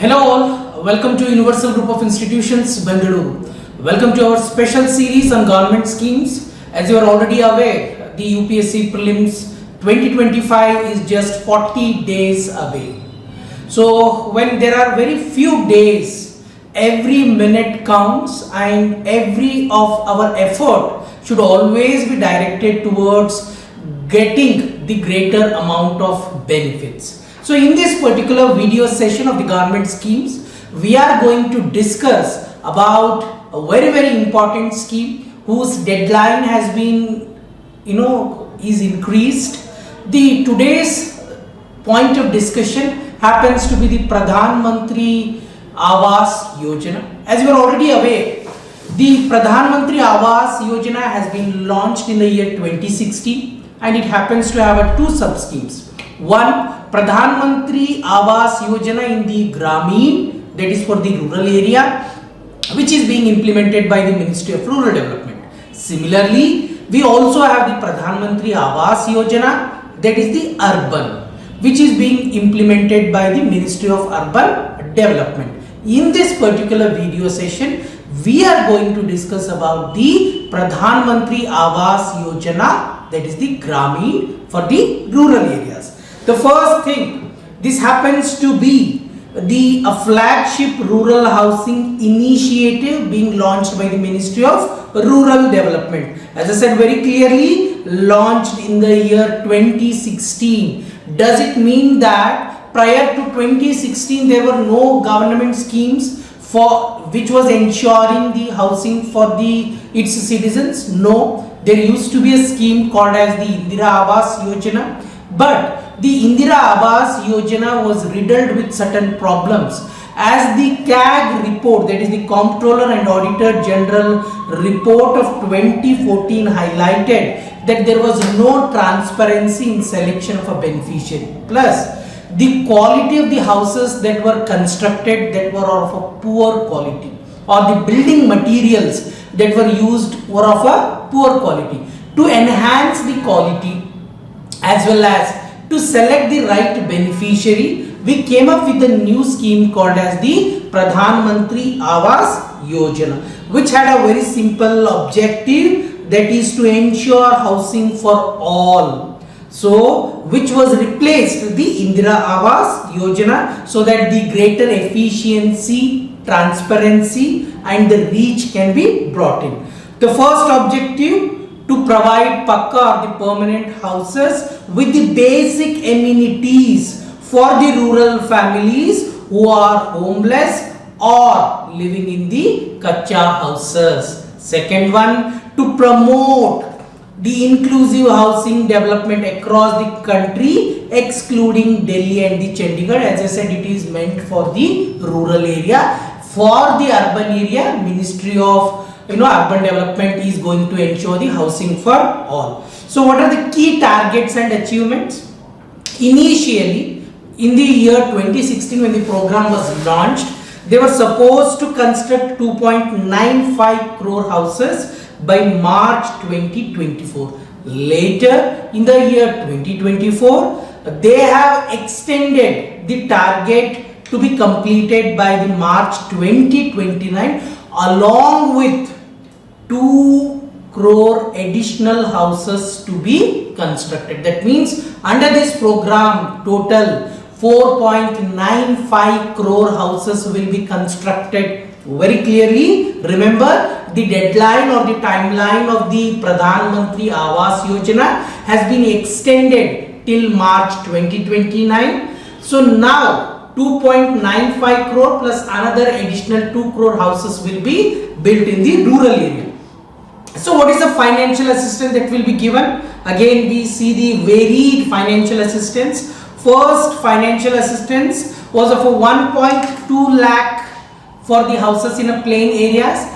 Hello all, welcome to Universal Group of Institutions, Bengaluru. Welcome to our special series on government schemes. As you are already aware, the UPSC Prelims 2025 is just 40 days away. So when there are very few days, every minute counts and every of our effort should always be directed towards getting the greater amount of benefits. So in this particular video session of the government schemes, we are going to discuss about a very important scheme whose deadline has been, is increased. The today's point of discussion happens to be the Pradhan Mantri Awas Yojana. As you are already aware, the Pradhan Mantri Awas Yojana has been launched in the year 2016 and it happens to have two sub-schemes. One, Pradhan Mantri Awas Yojana in the Gramin, that is for the rural area, which is being implemented by the Ministry of Rural Development. Similarly, we also have the Pradhan Mantri Awas Yojana, that is the urban, which is being implemented by the Ministry of Urban Development. In this particular video session, we are going to discuss about the Pradhan Mantri Awas Yojana, that is the Gramin for the rural areas. The first thing, this happens to be the flagship rural housing initiative being launched by the Ministry of Rural Development. As I said very clearly, launched in the year 2016. Does it mean that prior to 2016 there were no government schemes for which was ensuring the housing for its citizens? No, there used to be a scheme called as the Indira Awas Yojana, but the Indira Awas Yojana was riddled with certain problems. As the CAG report, that is the Comptroller and Auditor General report of 2014 highlighted, that there was no transparency in selection of a beneficiary. Plus, the quality of the houses that were constructed that were of a poor quality, or the building materials that were used were of a poor quality. To enhance the quality as well as to select the right beneficiary, we came up with a new scheme called as the Pradhan Mantri Awas Yojana, which had a very simple objective, that is to ensure housing for all. So, which was replaced the Indira Awas Yojana, so that the greater efficiency, transparency and the reach can be brought in. The first objective, to provide pucca or the permanent houses with the basic amenities for the rural families who are homeless or living in the kacha houses. Second one, to promote the inclusive housing development across the country excluding Delhi and the Chandigarh. As I said, it is meant for the rural area. For the urban area, Ministry of Urban Development is going to ensure the housing for all. So what are the key targets and achievements? Initially, in the year 2016 when the program was launched, they were supposed to construct 2.95 crore houses by March 2024. Later, in the year 2024, they have extended the target to be completed by the March 2029 along with 2 crore additional houses to be constructed. That means under this program, total 4.95 crore houses will be constructed. Very clearly, remember the deadline or the timeline of the Pradhan Mantri Awas Yojana has been extended till March 2029. So now 2.95 crore plus another additional 2 crore houses will be built in the rural area. So what is the financial assistance that will be given? Again, we see the varied financial assistance. First financial assistance was of a 1.2 lakh for the houses in a plain areas.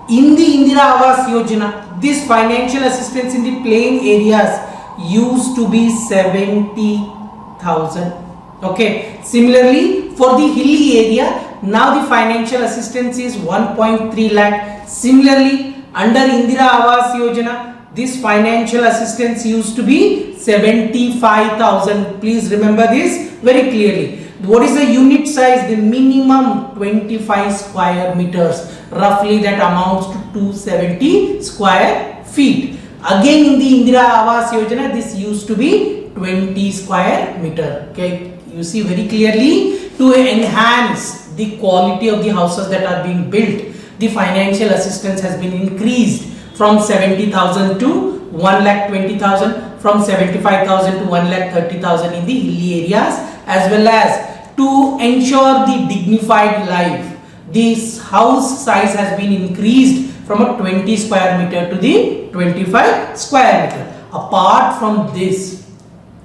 In the Indira Awas Yojana, this financial assistance in the plain areas used to be 70,000. Okay. Similarly, for the hilly area, now the financial assistance is 1.3 lakh. Similarly, under Indira Awas Yojana, this financial assistance used to be 75,000. Please remember this very clearly. What is the unit size? The minimum 25 square meters. Roughly that amounts to 270 square feet. Again in the Indira Awas Yojana, this used to be 20 square meter. Okay, you see very clearly, to enhance the quality of the houses that are being built, the financial assistance has been increased from 70,000 to 1,20,000, from 75,000 to 1,30,000 in the hilly areas, as well as to ensure the dignified life. This house size has been increased from a 20 square meter to the 25 square meter. Apart from this,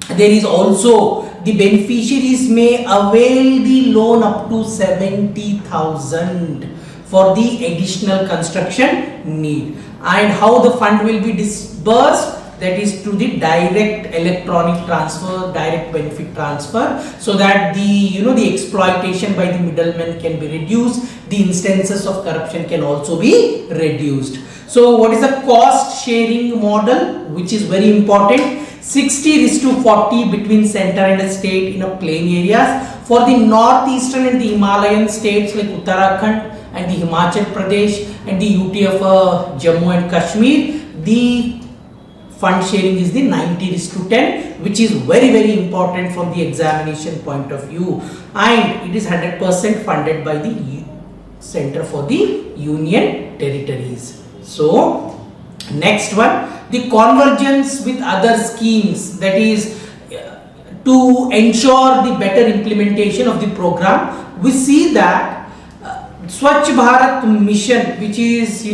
there is also the beneficiaries may avail the loan up to 70,000 for the additional construction need. And how the fund will be disbursed? That is through the direct electronic transfer, direct benefit transfer, so that the exploitation by the middlemen can be reduced, the instances of corruption can also be reduced. So what is the cost sharing model, which is very important? 60:40 between center and state in a plain areas. For the northeastern and the Himalayan states like Uttarakhand and the Himachal Pradesh and the UT of Jammu and Kashmir, the fund sharing is the 90:10, which is very important from the examination point of view, and it is 100% funded by the center for the union territories. So next one, the convergence with other schemes, that is to ensure the better implementation of the program. We see that Swachh Bharat mission, which is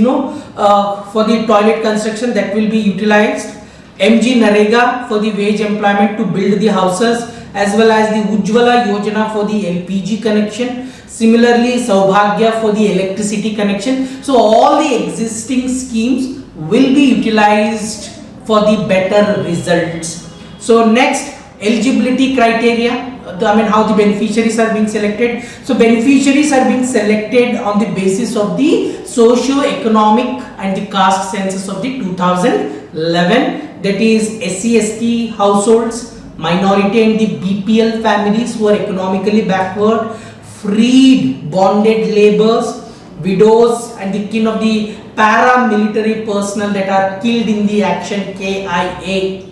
for the toilet construction, that will be utilized. MG Narega for the wage employment to build the houses, as well as the Ujjwala Yojana for the LPG connection. Similarly, Saubhagya for the electricity connection. So all the existing schemes will be utilized for the better results. So next, eligibility criteria. How the beneficiaries are being selected. So beneficiaries are being selected on the basis of the socio-economic and the caste census of the 2011. That is SC/ST households, minority and the BPL families who are economically backward, freed bonded laborers, widows and the kin of the paramilitary personnel that are killed in the action KIA,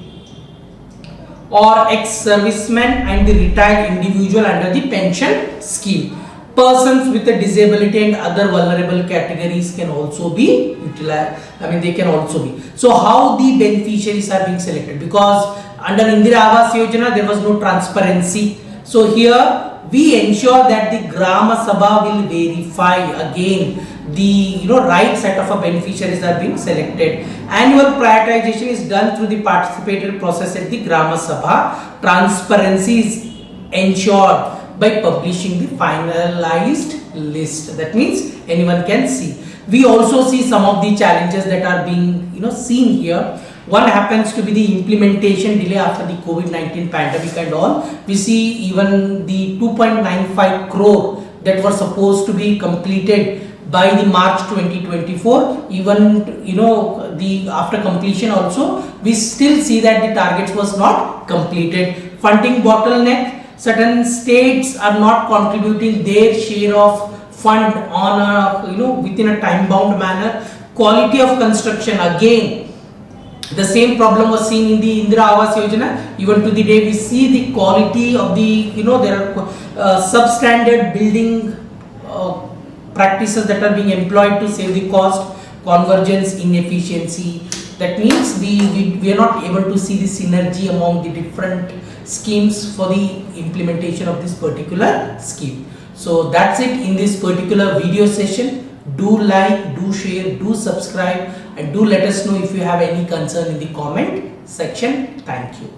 or ex-servicemen and the retired individual under the pension scheme. Persons with a disability and other vulnerable categories can also be utilized. They can also be. So how the beneficiaries are being selected? Because under Indira Awas Yojana there was no transparency. So here we ensure that the Grama Sabha will verify again the right set of beneficiaries are being selected. Annual prioritization is done through the participatory process at the Grama Sabha. Transparency is ensured by publishing the finalized list. That means anyone can see. We also see some of the challenges that are being seen here. One happens to be the implementation delay after the COVID-19 pandemic and all. We see even the 2.95 crore that were supposed to be completed by the March 2024, even the after completion also we still see that the targets was not completed. Funding bottleneck. Certain states are not contributing their share of fund on a within a time bound manner. Quality of construction, again the same problem was seen in the Indira Awas Yojana. Even to the day we see the quality of the there are substandard building practices that are being employed to save the cost. Convergence, inefficiency. That means we are not able to see the synergy among the different schemes for the implementation of this particular scheme. So that's it in this particular video session. Do like, do share, do subscribe, and do let us know if you have any concern in the comment section. Thank you.